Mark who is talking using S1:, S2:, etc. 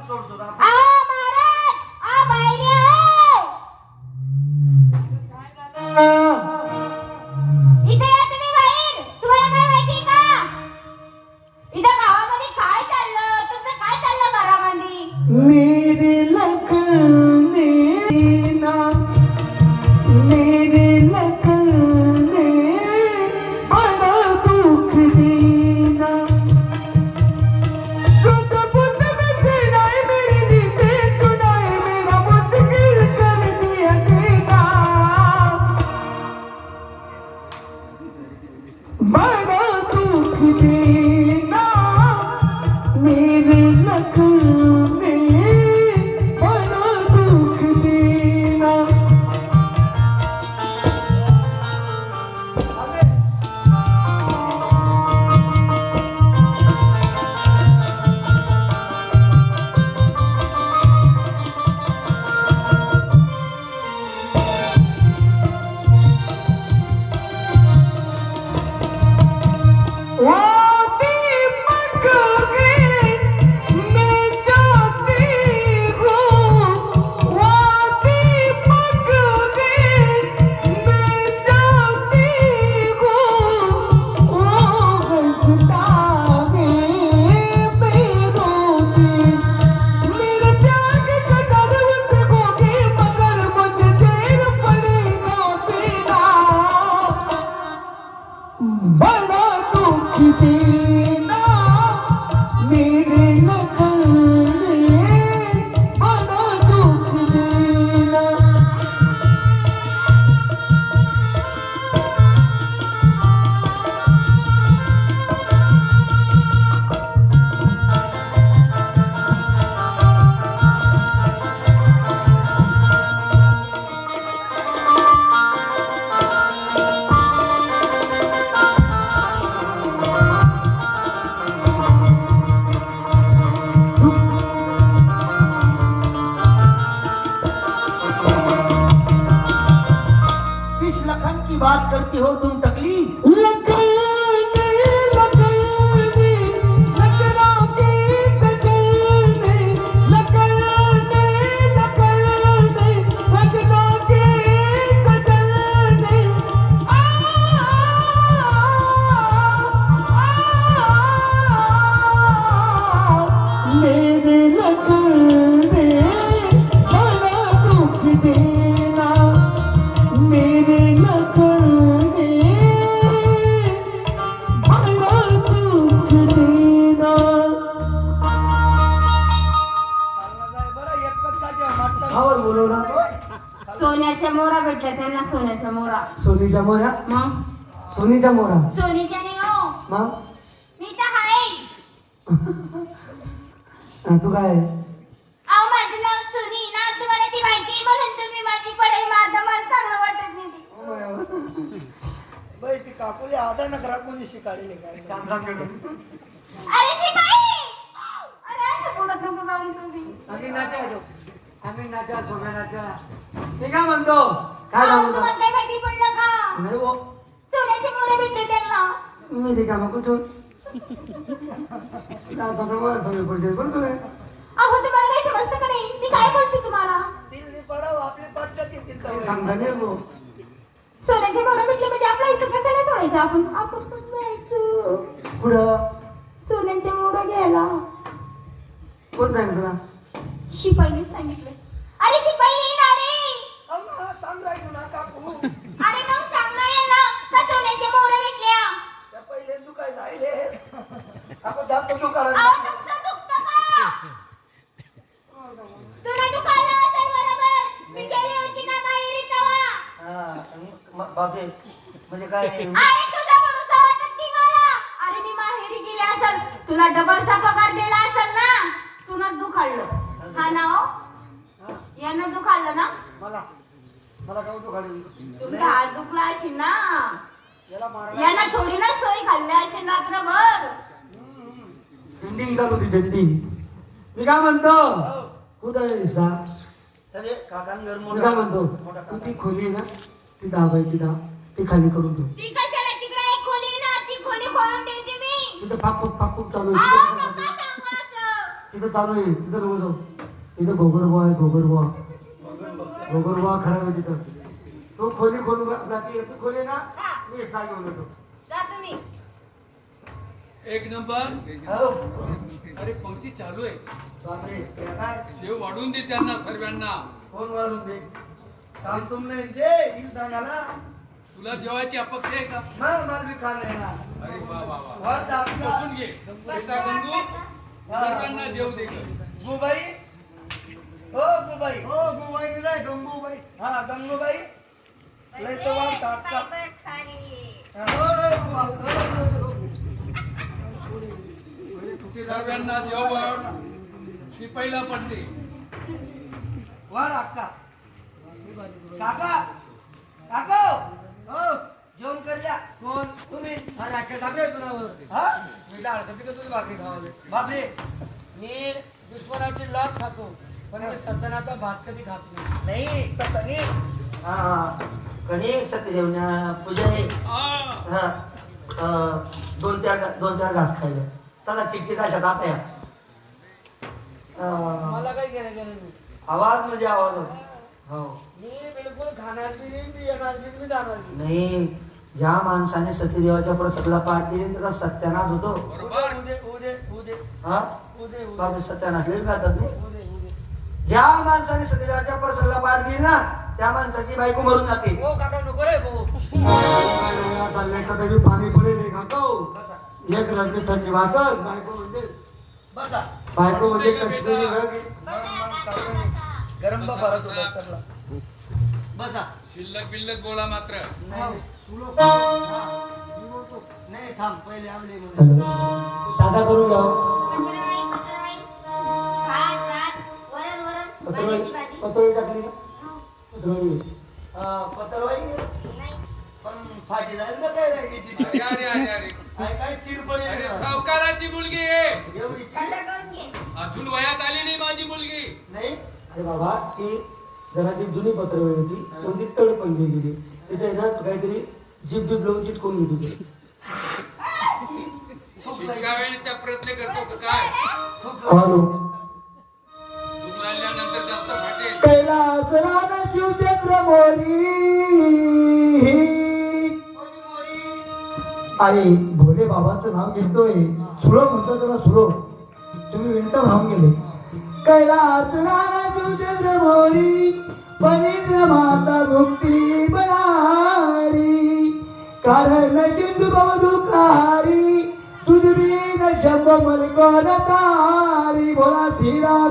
S1: सोडतो
S2: आ महाराज आ बाहेर या. इथे या तुम्ही बाहेर. तुम्हाला काय माहिती का इथं गावामध्ये काय चाललं तुमचं काय चाललं घरामध्ये.
S3: मेरे लगन में ना मेरे लगन में बड़ा दुख देना सुध बुध में फिराए मेरी नींदें सुनाए मेरा मुश्किल कर दिया देना बड़ा दुख देना मेरे लगन बात करती हो तुम टकली
S2: सोन्याच्या मोरा भेटल्या त्यांना. सोन्याच्या मोरा.
S3: सोनीच्या मोरा.
S2: मग
S3: सोनीच्या मोरा.
S2: सोनीच्या नाही हो.
S3: मग
S2: मी तर आहे.
S3: तू काय
S2: अहो माझं नाव सोनी ना तुम्हाला ती माहिती म्हणून तुम्ही माझी पडे माझं मन चांगलं वाटत नाही.
S1: बाई ती काकुली आधा नगरा कोणी शिकाळली काय सांगा
S2: अरे ती बाई. अरे असं बोलत नको जाऊन तुम्ही.
S3: आम्ही नाचा सोन्या नाचा. मी काय म्हणतो काय
S2: अहो, तुम्हाला काय माहिती पडलं का
S3: नाही हो
S2: सोन्याचे मोरे भेटले त्यांना.
S3: मी ते काम कुठून सगळे पैसे पडतो काय
S2: अहो तुम्हाला काही समजतं का नाही मी काय बोलते तुम्हाला.
S1: दिल्ली पडाव आपली पट्ट्यात येतील सगळे.
S3: सांगता नाही हो.
S2: सोन्याचे मोरे भेटले म्हणजे आपला हिस्सा कशाला सोडायचा आपण पण जायचं
S3: पुढं
S2: सोन्याचे मोरे घ्यायला.
S3: कोण सांगितलं तुला
S2: शिपाईनेच सांगितलं. अरे शिपाई येईन अरे.
S1: सांगायचं ना काकू
S2: अरे मग सांग ना याला का सोन्याचे मोरे भेटल्या.
S1: त्या पहिले दुखाय जायले आपण जातो दुकानात.
S2: अहो तुमचं दुखतं का तुला दुखायला असेल बरोबर. मी गेली होती ना माहेरी तेव्हा.
S1: बापरे म्हणजे काय
S2: अरे तुझा भरोसा वाटत की मला. अरे मी माहेरी गेली असेल तुला डबलचा पगार दिला असेल ना. तुला दुखाळलं हा ना हो. यानं दुखाळलं ना.
S1: मला काय दुखायला
S2: तुमचा हात दुखला असेल ना.
S1: याला मारा
S2: यानं थोडी ना सोय खाल्ली असेल रात्रभर.
S3: झेंडिंग चालू होती झेंडिंग. मी काय म्हणतो कुठं हिस्सा
S1: अरे काकांवर
S3: मी काय म्हणतो तू ती खोली आहे ना ती दाबायची ती खाली करून ठेव.
S2: ती कशाला तिकडे एक खोली ना ती खोली खोलून ठेवते मी.
S3: तिथं फाकूक चालू
S2: अहो, नका सांगू असं.
S3: ती तिथं चालू आहे, तिथं नको जाऊ. तिथं घोगरबुवा आहे, घोगरबुवा. घोगरबुवा खराब आहे तिथं. तो खोली खोलून राहते, तू खोली ना, मी साग घेऊन येतो.
S2: जा तुम्ही.
S4: एक नंबर.
S1: हो.
S4: अरे पंक्ती चालू आहे.
S1: बापरे, हे काय?
S4: जेव वाढून दे त्यांना सर्वांना.
S1: फोन वाढून दे. काम तुम नाही दे, हिल सांगायला.
S4: तुला जेवायची अपेक्षा आहे का?
S1: मला बी खाणं आहे ना.
S4: अरे वा वा वा.
S1: वाढ आपला.
S4: बसून घे. बेटा गंगू सर्वांना जेव दे गं.
S1: गुबाई. हो गुबाई.
S3: हो गुबाई नाही, गंगूबाई.
S1: हा गंगूबाई. लय तो वाढ आपला.
S4: सर्वांना जेवण शिपाईला पडते.
S1: वाढ अक्का. काका. काका. हो. जेवण करल्या. कोण? तुम्ही.
S3: हा राखेल टाकले तुला.
S1: हा?
S3: मी डाळ करते का तुझी भाकरी खावाले.
S1: बापरे.
S3: मी दुश्मनाची लाट खातो, पण मी सज्जनाचा भात कधी खात नाही.
S1: नाही तसं नाही. हा कणी सत्यदेवना पूजा आहे.
S4: आ,
S1: हा दोन चार घास खायला त्याला चिठ्ठीचा शेतात या
S3: मला काही घेणं देणं नाही.
S1: आवाज म्हणजे आवाज हो.
S3: मी बिलकुल खाणार बी नाही, मी येणार बी नाही, मी जाणार बी नाही.
S1: नाही ज्या माणसाने सत्यदेवाच्या प्रसंगाला पाठ दिली त्याचा सत्यानाश होतो.
S4: बरोबर.
S3: उदे उदे उदे
S1: हा
S3: उदे उदे
S1: बापरे सत्यानाश लई खातात नाही.
S3: उदे उदे.
S1: ज्या माणसाने सत्यदेवाच्या प्रसंगाला पाठ दिली ना त्या माणसाची बायको मरून जाते.
S3: हो काका नको रे भाऊ.
S1: कधी पाणी पडेल काका एक रगडी थंडी वाटत बायको म्हणजे
S3: बसा.
S1: बायको म्हणजे कश्मीरी
S3: गरम बरस होता. बसा.
S4: शिल्लक बिल्लक बोला मात्र.
S3: नाही थांब पहिले आवले
S1: साधा करून घ्या.
S2: पत्रवाळी, पत्रवाळी. भात, भात, वरण, वरण, भाजीची भाजी.
S1: पतोळी टाकली का? पतोळी
S3: पत्रवाई
S2: नाही.
S3: पण फाटी जाईल ना काय राहिली ती.
S4: अरे अरे अरे अरे
S3: काय चिरपडी
S4: अरे सावकाराची मुलगी आहे.
S3: एवढी
S2: थंड करून घे.
S4: अजून वयात आली नाही माझी मुलगी.
S3: नाही.
S1: अरे बाबा ती जरा ती जुनी पत्रवळी होती कोणती तड पडली गेली तिथे ना काहीतरी जीप बीप लावून चिटकून घेत होती.
S4: शिकावेचा प्रयत्न करतो का काय?
S1: हॅलो
S4: भूक लागल्यानंतर जास्त फाटेल.
S1: कैलास रान शिवचंद्र मोरी. अरे भोले बाबाचं नाव घेतोय सुलो म्हणतो त्याला सुलो. तुम्ही विंटर राहून गेले. कैलास रान शिवचंद्र मोरी पवित्र माता मुक्ती बनारी कारण सिंधू भव दुखारी तुझ बिन शंभ मन कोण तारी.